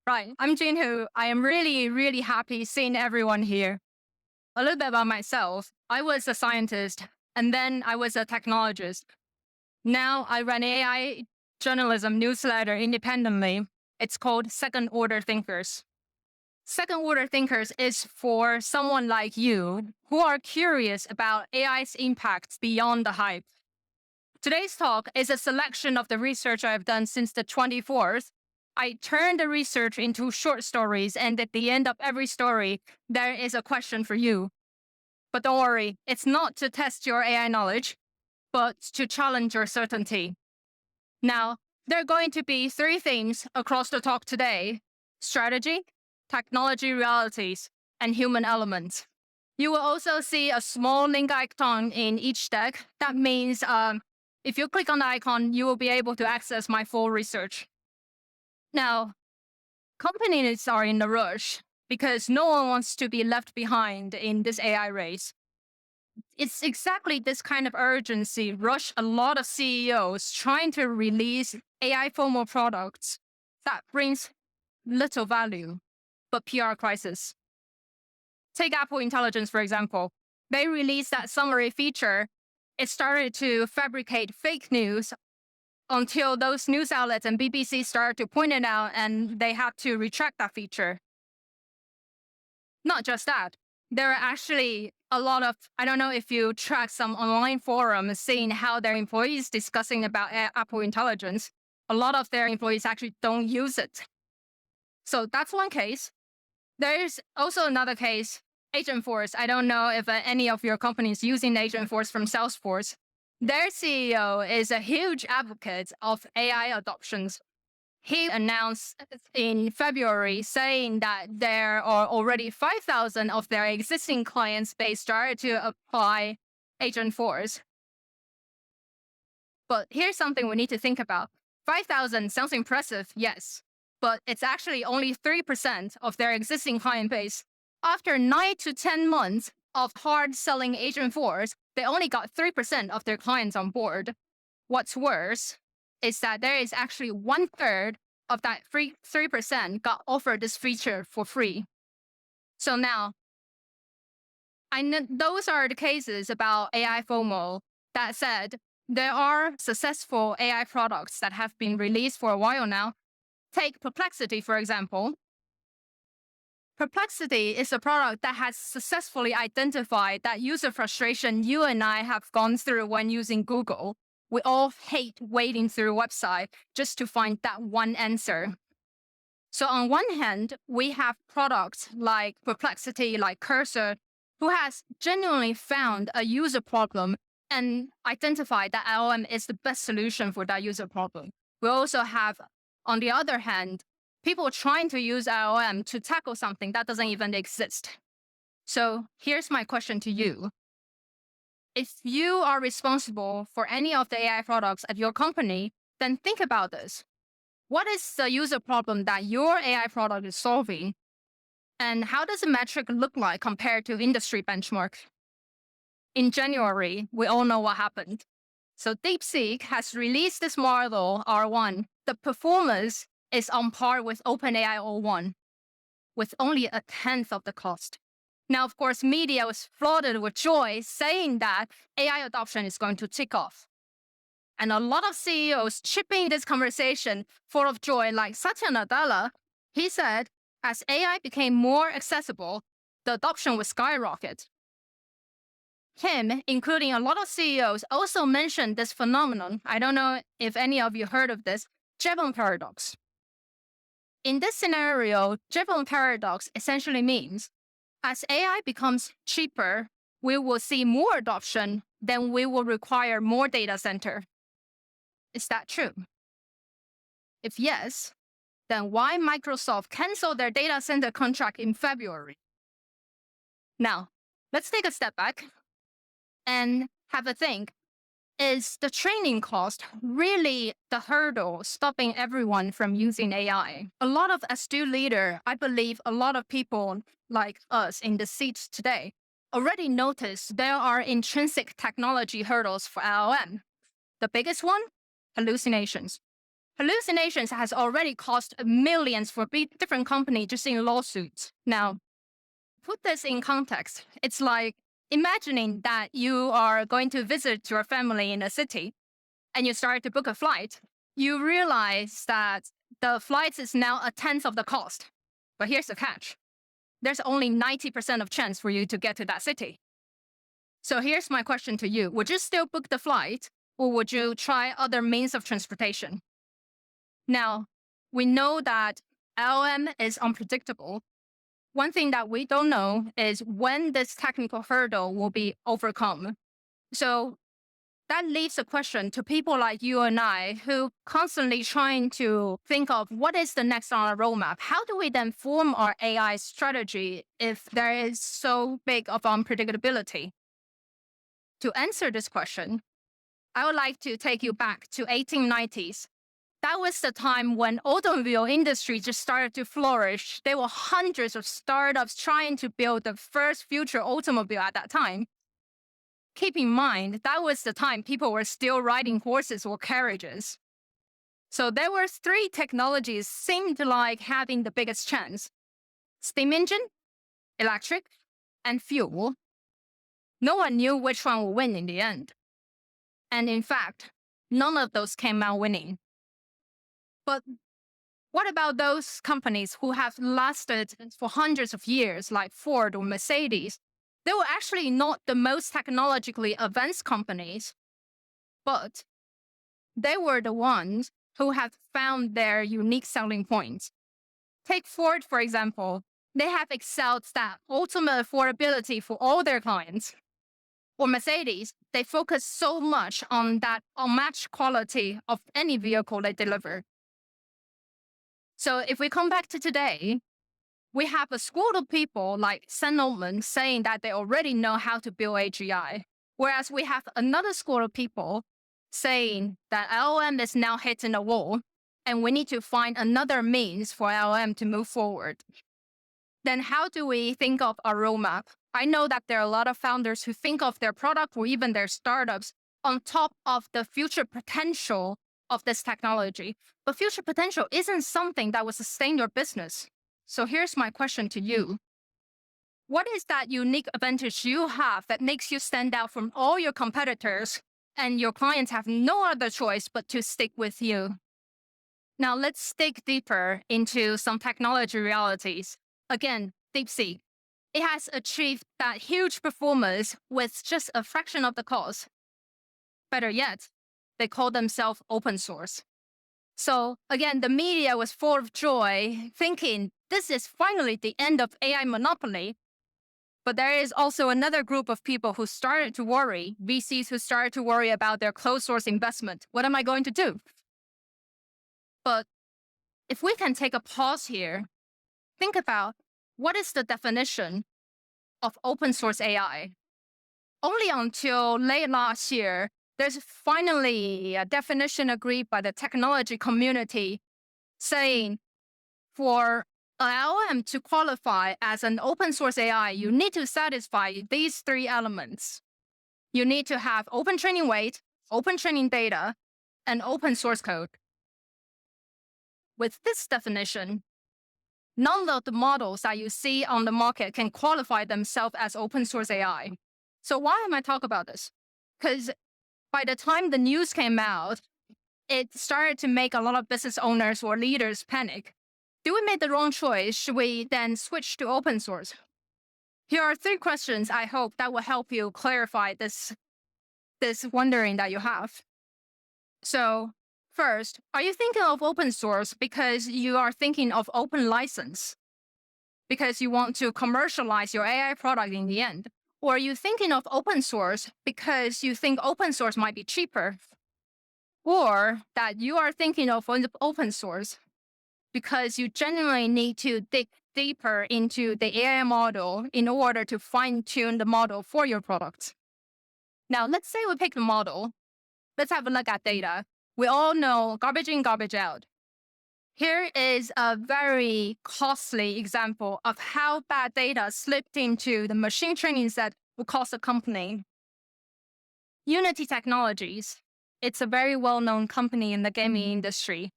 Right. I'm Jinhu. I am really, really happy seeing everyone here. A little bit about myself. I was a scientist and then I was a technologist. Now I run AI journalism newsletter independently. It's called Second Order Thinkers. Second Order Thinkers is for someone like you who are curious about AI's impacts beyond the hype. Today's talk is a selection of the research I've done since the 24th. I turn the research into short stories, and at the end of every story, there is a question for you. But don't worry, it's not to test your AI knowledge, but to challenge your certainty. Now, there are going to be three themes across the talk today: strategy, technology realities, and human elements. You will also see a small link icon in each deck. That means if you click on the icon, you will be able to access my full research. Now, companies are in a rush because no one wants to be left behind in this AI race. It's exactly this kind of urgency rush a lot of CEOs trying to release AI formal products that brings little value, but PR crisis. Take Apple Intelligence, for example. They released that summary feature. It started to fabricate fake news until those news outlets and BBC started to point it out and they had to retract that feature. Not just that, there are actually a lot of, I don't know if you track some online forums seeing how their employees discussing about Apple Intelligence. A lot of their employees actually don't use it. So that's one case. There's also another case, Agentforce. I don't know if any of your companies using Agentforce from Salesforce. Their CEO is a huge advocate of AI adoptions. He announced in February saying that there are already 5,000 of their existing clients base started to apply Agentforce. But here's something we need to think about. 5,000 sounds impressive, yes, but it's actually only 3% of their existing client base. After 9 to 10 months of hard selling Agentforce, they only got 3% of their clients on board. What's worse is that there is actually 1/3 of that 3% got offered this feature for free. So now, I know those are the cases about AI FOMO. That said, there are successful AI products that have been released for a while now. Take Perplexity, for example. Perplexity is a product that has successfully identified that user frustration you and I have gone through when using Google. We all hate wading through a website just to find that one answer. So on one hand, we have products like Perplexity, like Cursor, who has genuinely found a user problem and identified that LLM is the best solution for that user problem. We also have, on the other hand, people trying to use LLM to tackle something that doesn't even exist. So here's my question to you. If you are responsible for any of the AI products at your company, then think about this. What is the user problem that your AI product is solving? And how does the metric look like compared to industry benchmarks? In January, we all know what happened. So DeepSeek has released this model, R1. The performance is on par with OpenAI O1, with only 1/10 of the cost. Now, of course, media was flooded with joy, saying that AI adoption is going to tick off. And a lot of CEOs chipping this conversation full of joy, like Satya Nadella. He said, as AI became more accessible, the adoption would skyrocket. Him, including a lot of CEOs, also mentioned this phenomenon. I don't know if any of you heard of this, Jevon paradox. In this scenario, Jevon paradox essentially means as AI becomes cheaper, we will see more adoption, then we will require more data center. Is that true? If yes, then why Microsoft canceled their data center contract in February? Now, let's take a step back and have a think. Is the training cost really the hurdle stopping everyone from using AI? A lot of astute leaders, I believe a lot of people like us in the seats today, already noticed there are intrinsic technology hurdles for LLM. The biggest one, hallucinations. Hallucinations has already cost millions for different companies just in lawsuits. Now, put this in context. It's like imagining that you are going to visit your family in a city and you start to book a flight. You realize that the flight is now a tenth of the cost. But here's the catch. There's only 90% of chance for you to get to that city. So here's my question to you. Would you still book the flight, or would you try other means of transportation? Now, we know that LLM is unpredictable. One thing that we don't know is when this technical hurdle will be overcome. So that leaves a question to people like you and I who constantly trying to think of what is the next on our roadmap. How do we then form our AI strategy if there is so big of unpredictability? To answer this question, I would like to take you back to 1890s. That was the time when automobile industry just started to flourish. There were hundreds of startups trying to build the first future automobile at that time. Keep in mind, that was the time people were still riding horses or carriages. So there were three technologies seemed like having the biggest chance: steam engine, electric, and fuel. No one knew which one would win in the end. And in fact, none of those came out winning. But what about those companies who have lasted for hundreds of years, like Ford or Mercedes? They were actually not the most technologically advanced companies, but they were the ones who have found their unique selling points. Take Ford, for example. They have excelled that ultimate affordability for all their clients. Or Mercedes, they focus so much on that unmatched quality of any vehicle they deliver. So if we come back to today, we have a school of people like Sam Altman saying that they already know how to build AGI, whereas we have another school of people saying that LLM is now hitting a wall and we need to find another means for LLM to move forward. Then how do we think of our roadmap? I know that there are a lot of founders who think of their product or even their startups on top of the future potential of this technology. But future potential isn't something that will sustain your business. So here's my question to you. What is that unique advantage you have that makes you stand out from all your competitors and your clients have no other choice but to stick with you? Now let's dig deeper into some technology realities. Again, DeepSeek. It has achieved that huge performance with just a fraction of the cost. Better yet, they call themselves open source. So again, the media was full of joy, thinking this is finally the end of AI monopoly. But there is also another group of people who started to worry, VCs who started to worry about their closed source investment. What am I going to do? But if we can take a pause here, think about what is the definition of open source AI? Only until late last year, there's finally a definition agreed by the technology community saying for LLM to qualify as an open source AI, you need to satisfy these three elements. You need to have open training weight, open training data, and open source code. With this definition, none of the models that you see on the market can qualify themselves as open source AI. So why am I talking about this? Because by the time the news came out, it started to make a lot of business owners or leaders panic. Do we make the wrong choice? Should we then switch to open source? Here are three questions I hope that will help you clarify this wondering that you have. So first, are you thinking of open source because you are thinking of open license? Because you want to commercialize your AI product in the end? Or are you thinking of open source because you think open source might be cheaper? Or that you are thinking of open source because you genuinely need to dig deeper into the AI model in order to fine-tune the model for your product. Now, let's say we pick the model. Let's have a look at data. We all know garbage in, garbage out. Here is a very costly example of how bad data slipped into the machine training set will cost a company. Unity Technologies. It's a very well-known company in the gaming industry.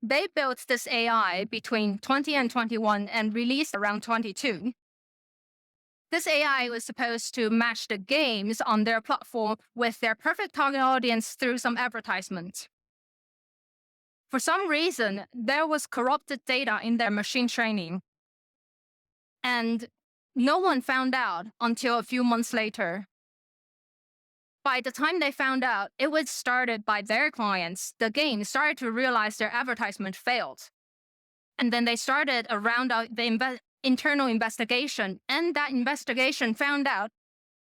They built this AI between 20 and 21 and released around 22. This AI was supposed to match the games on their platform with their perfect target audience through some advertisement. For some reason, there was corrupted data in their machine training. And no one found out until a few months later. By the time they found out, it was started by their clients. The game started to realize their advertisement failed. And then they started a round of the internal investigation. And that investigation found out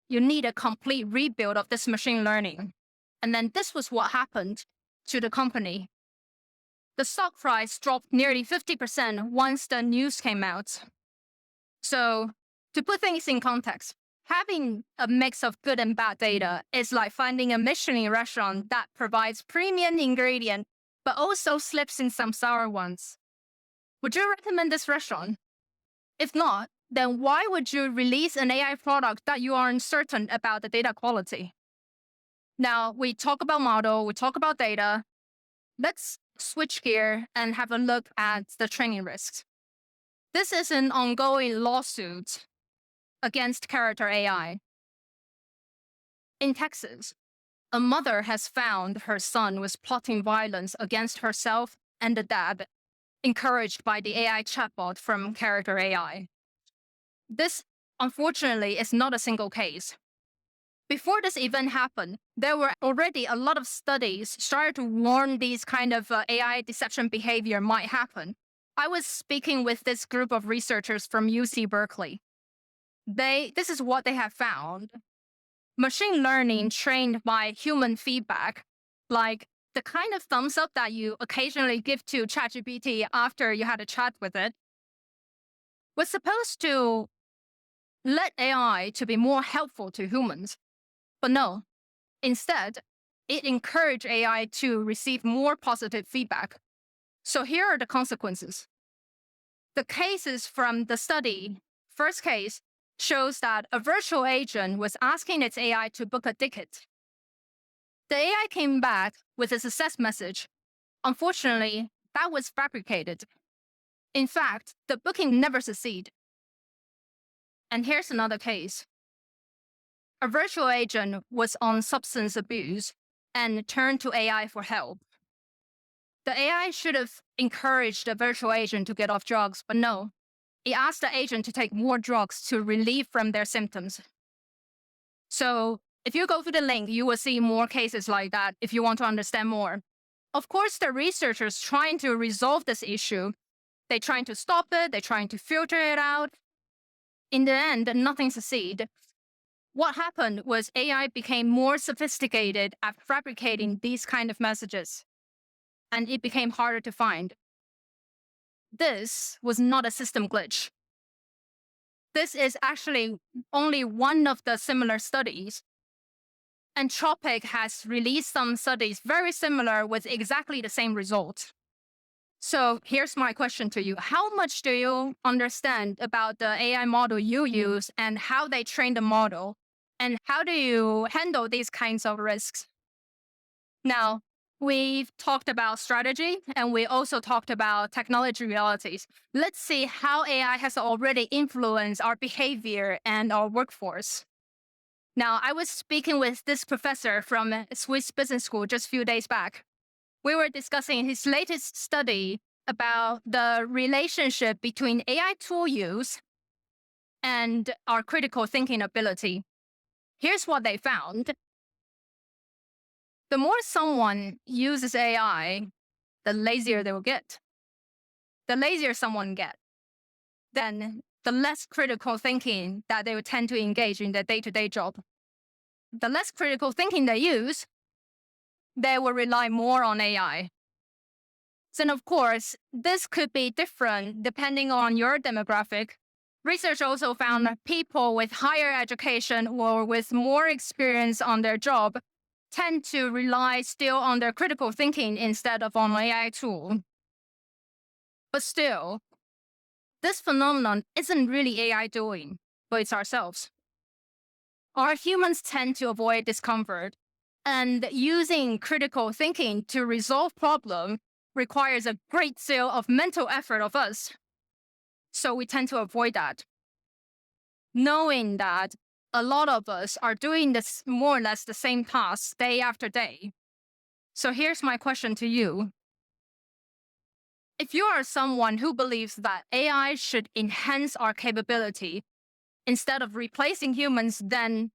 you need a complete rebuild of this machine learning. And then this was what happened to the company. The stock price dropped nearly 50% once the news came out. So, to put things in context, having a mix of good and bad data is like finding a Michelin restaurant that provides premium ingredients, but also slips in some sour ones. Would you recommend this restaurant? If not, then why would you release an AI product that you are uncertain about the data quality? Now, we talk about model, we talk about data. Let's switch gear and have a look at the training risks. This is an ongoing lawsuit against character AI. In Texas, a mother has found her son was plotting violence against herself and the dad, encouraged by the AI chatbot from character AI. This, unfortunately, is not a single case. Before this event happened, there were already a lot of studies started to warn these kind of AI deception behavior might happen. I was speaking with this group of researchers from UC Berkeley. This is what they have found. Machine learning trained by human feedback, like the kind of thumbs up that you occasionally give to ChatGPT after you had a chat with it, was supposed to let AI to be more helpful to humans. But no, instead, it encouraged AI to receive more positive feedback. So here are the consequences. The cases from the study, first case, shows that a virtual agent was asking its AI to book a ticket. The AI came back with a success message. Unfortunately, that was fabricated. In fact, the booking never succeeded. And here's another case. A virtual agent was on substance abuse and turned to AI for help. The AI should have encouraged the virtual agent to get off drugs, but no. It asked the agent to take more drugs to relieve from their symptoms. So if you go to the link, you will see more cases like that if you want to understand more. Of course, the researchers trying to resolve this issue, they're trying to stop it, they're trying to filter it out. In the end, nothing succeeded. What happened was AI became more sophisticated at fabricating these kind of messages, and it became harder to find. This was not a system glitch. This is actually only one of the similar studies. Anthropic has released some studies very similar with exactly the same result. So here's my question to you. How much do you understand about the AI model you use and how they train the model? And how do you handle these kinds of risks? Now, we've talked about strategy and we also talked about technology realities. Let's see how AI has already influenced our behavior and our workforce. Now, I was speaking with this professor from Swiss Business School just a few days back. We were discussing his latest study about the relationship between AI tool use and our critical thinking ability. Here's what they found. The more someone uses AI, the lazier they will get. The lazier someone gets, then the less critical thinking that they would tend to engage in their day-to-day job. The less critical thinking they use, they will rely more on AI. Then, of course, this could be different depending on your demographic. Research also found that people with higher education or with more experience on their job tend to rely still on their critical thinking instead of on AI tool. But still, this phenomenon isn't really AI doing, but it's ourselves. Our humans tend to avoid discomfort, and using critical thinking to resolve problems requires a great deal of mental effort of us. So we tend to avoid that. Knowing that a lot of us are doing this more or less the same tasks day after day. So here's my question to you. If you are someone who believes that AI should enhance our capability instead of replacing humans, then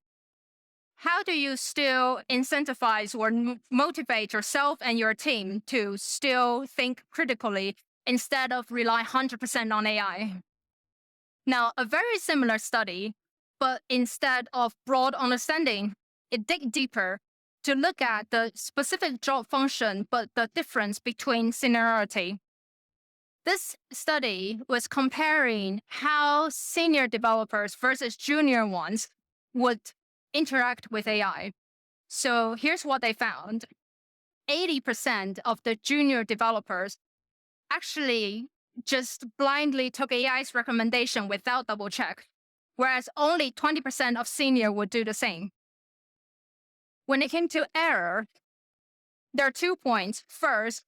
how do you still incentivize or motivate yourself and your team to still think critically instead of rely 100% on AI? Now, a very similar study, but instead of broad understanding, it dig deeper to look at the specific job function, but the difference between seniority. This study was comparing how senior developers versus junior ones would interact with AI. So here's what they found. 80% of the junior developers actually just blindly took AI's recommendation without double check, whereas only 20% of senior would do the same. When it came to error, there are 2 points. First,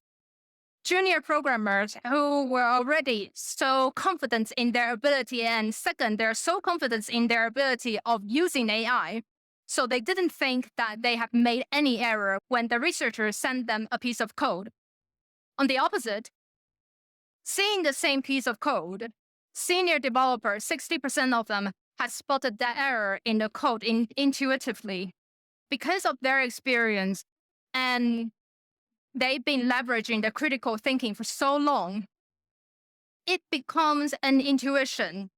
junior programmers who were already so confident in their ability, and second, they're so confident in their ability of using AI, so they didn't think that they have made any error when the researchers sent them a piece of code. On the opposite, seeing the same piece of code, senior developers, 60% of them had spotted that error in the code intuitively because of their experience, and they've been leveraging the critical thinking for so long. It becomes an intuition.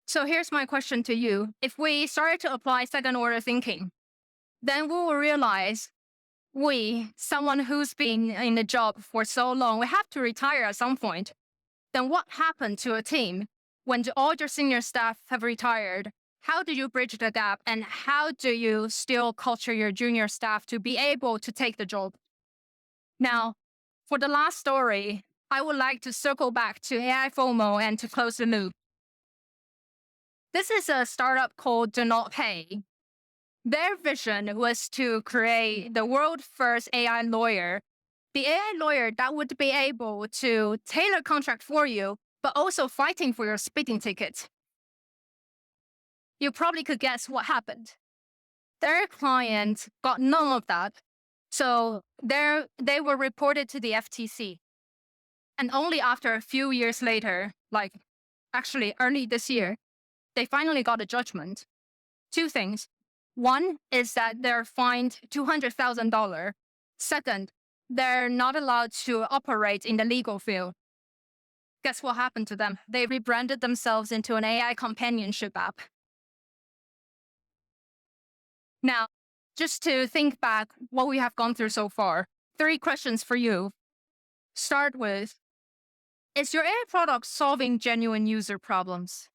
So here's my question to you. If we started to apply second-order thinking, then we will realize someone who's been in the job for so long, we have to retire at some point. Then what happened to a team when all your senior staff have retired? How do you bridge the gap, and how do you still culture your junior staff to be able to take the job? Now, for the last story, I would like to circle back to AI FOMO and to close the loop. This is a startup called Do Not Pay. Their vision was to create the world's first AI lawyer, the AI lawyer that would be able to tailor contract for you, but also fighting for your speeding ticket. You probably could guess what happened. Their client got none of that. So they were reported to the FTC. And only after a few years later, like actually early this year, they finally got a judgment. 2 things. One is that they're fined $200,000. Second, they're not allowed to operate in the legal field. Guess what happened to them? They rebranded themselves into an AI companionship app. Now, just to think back what we have gone through so far, 3 questions for you. Start with, is your AI product solving genuine user problems?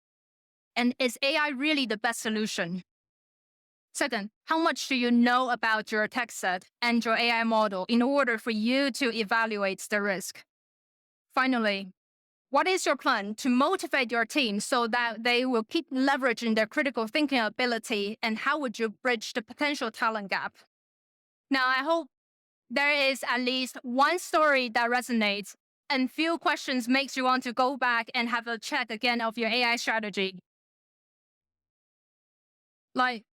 And is AI really the best solution? Second, how much do you know about your tech set and your AI model in order for you to evaluate the risk? Finally, what is your plan to motivate your team so that they will keep leveraging their critical thinking ability, and how would you bridge the potential talent gap? Now, I hope there is at least one story that resonates and few questions makes you want to go back and have a check again of your AI strategy. Like,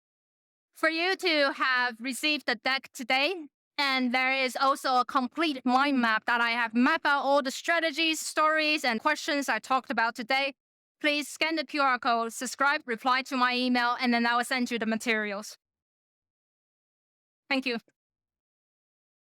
for you to have received the deck today, and there is also a complete mind map that I have mapped out all the strategies, stories, and questions I talked about today. Please scan the QR code, subscribe, reply to my email, and then I will send you the materials. Thank you.